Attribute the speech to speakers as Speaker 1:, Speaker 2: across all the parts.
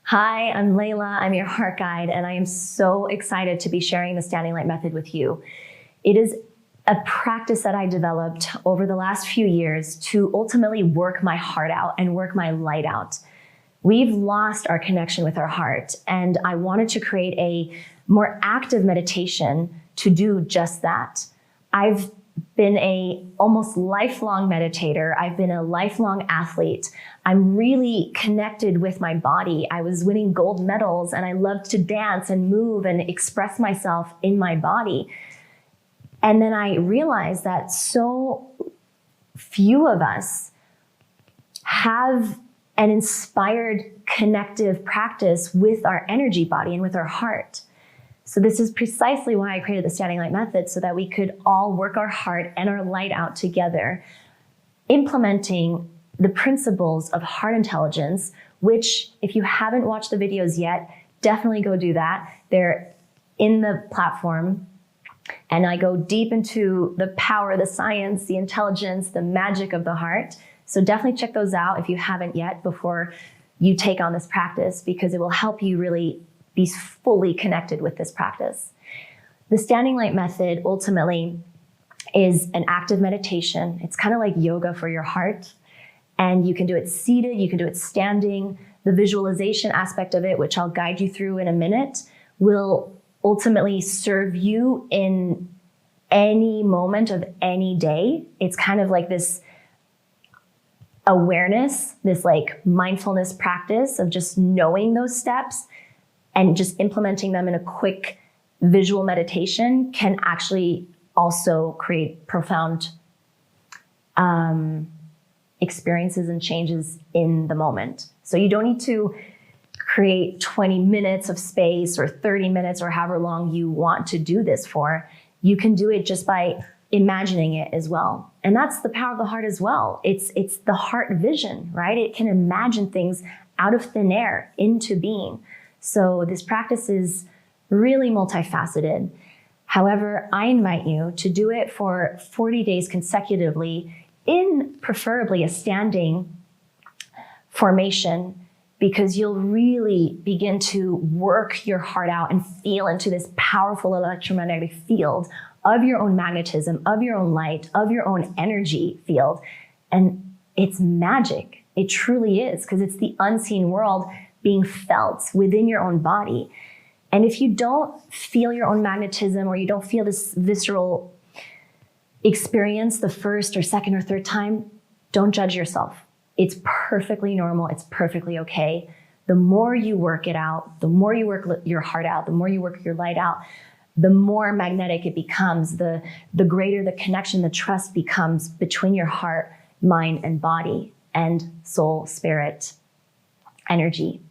Speaker 1: Hi, I'm Leyla. I'm your heart guide, and I am so excited to be sharing the Standing Light Method with you. It is a practice that I developed over the last few years to ultimately work my heart out and work my light out. We've lost our connection with our heart, and I wanted to create a more active meditation to do just that. I've been a almost lifelong meditator. I've been a lifelong athlete. I'm really connected with my body. I was winning gold medals and I loved to dance and move and express myself in my body. And then I realized that so few of us have an inspired connective practice with our energy body and with our heart. So this is precisely why I created the Standing Light Method, so that we could all work our heart and our light out together, implementing the principles of heart intelligence, which if you haven't watched the videos yet, definitely go do that. They're in the platform. And I go deep into the power, the science, the intelligence, the magic of the heart. So definitely check those out if you haven't yet before you take on this practice, because it will help you really be fully connected with this practice. The Standing Light Method ultimately is an active meditation. It's kind of like yoga for your heart. And you can do it seated, you can do it standing. The visualization aspect of it, which I'll guide you through in a minute, will ultimately serve you in any moment of any day. It's kind of like this awareness, this like mindfulness practice of just knowing those steps and just implementing them in a quick visual meditation can actually also create profound experiences and changes in the moment. So you don't need to create 20 minutes of space or 30 minutes or however long you want to do this for. You can do it just by imagining it as well. And that's the power of the heart as well. It's the heart vision, right? It can imagine things out of thin air into being. So this practice is really multifaceted. However, I invite you to do it for 40 days consecutively in preferably a standing formation, because you'll really begin to work your heart out and feel into this powerful electromagnetic field of your own magnetism, of your own light, of your own energy field. And it's magic. It truly is, because it's the unseen world being felt within your own body. And if you don't feel your own magnetism, or you don't feel this visceral experience the first or second or third time, don't judge yourself. It's perfectly normal. It's perfectly okay. The more you work it out, the more you work your heart out, the more you work your light out, the more magnetic it becomes, the greater the connection, the trust becomes between your heart, mind, and body, and soul, spirit, energy.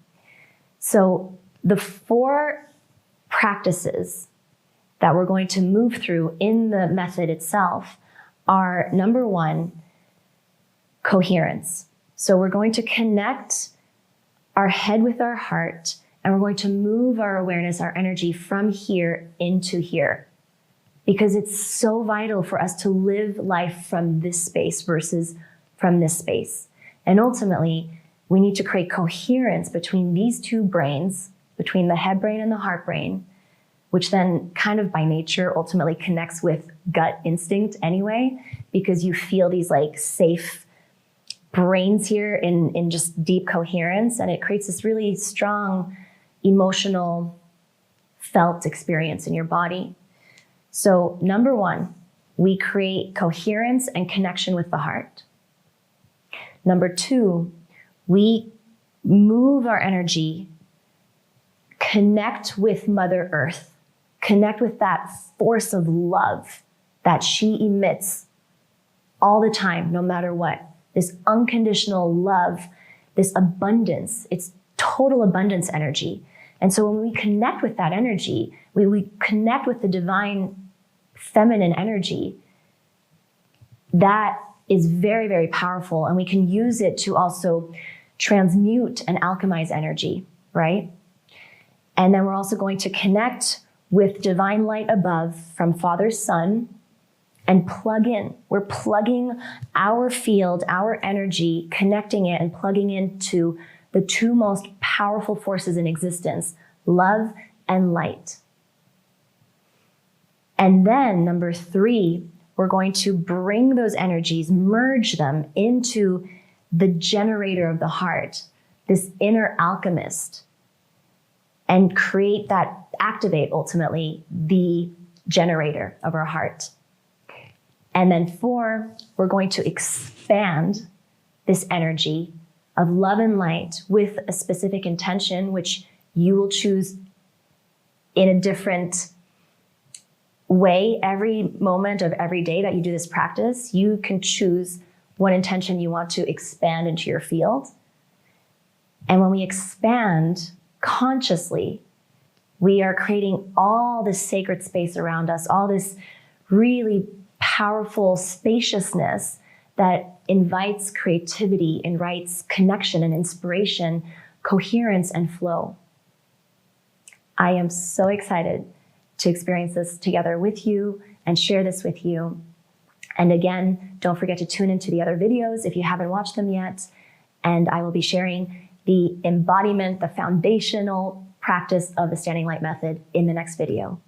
Speaker 1: So the 4 practices that we're going to move through in the method itself are, number 1, coherence. So we're going to connect our head with our heart, and we're going to move our awareness, our energy from here into here, because it's so vital for us to live life from this space versus from this space. And ultimately, we need to create coherence between these 2 brains, between the head brain and the heart brain, which then kind of by nature ultimately connects with gut instinct anyway, because you feel these like safe brains here in just deep coherence, and it creates this really strong emotional felt experience in your body. So number 1, we create coherence and connection with the heart. Number 2, we move our energy, connect with Mother Earth, connect with that force of love that she emits all the time, no matter what. This unconditional love, this abundance, it's total abundance energy. And so when we connect with that energy, we connect with the divine feminine energy, that is very, very powerful. And we can use it to also transmute and alchemize energy, right? And then we're also going to connect with divine light above from Father, Son, and plug in. We're plugging our field, our energy, connecting it and plugging into the 2 most powerful forces in existence, love and light. And then number 3, we're going to bring those energies, merge them into the generator of the heart, this inner alchemist, and create that, activate ultimately the generator of our heart. And then 4, we're going to expand this energy of love and light with a specific intention, which you will choose in a different way. Every moment of every day that you do this practice, you can choose what intention you want to expand into your field. And when we expand consciously, we are creating all this sacred space around us, all this really powerful spaciousness that invites creativity, invites connection and inspiration, coherence and flow. I am so excited to experience this together with you and share this with you. And again, don't forget to tune into the other videos if you haven't watched them yet. And I will be sharing the embodiment, the foundational practice of the Standing Light Method in the next video.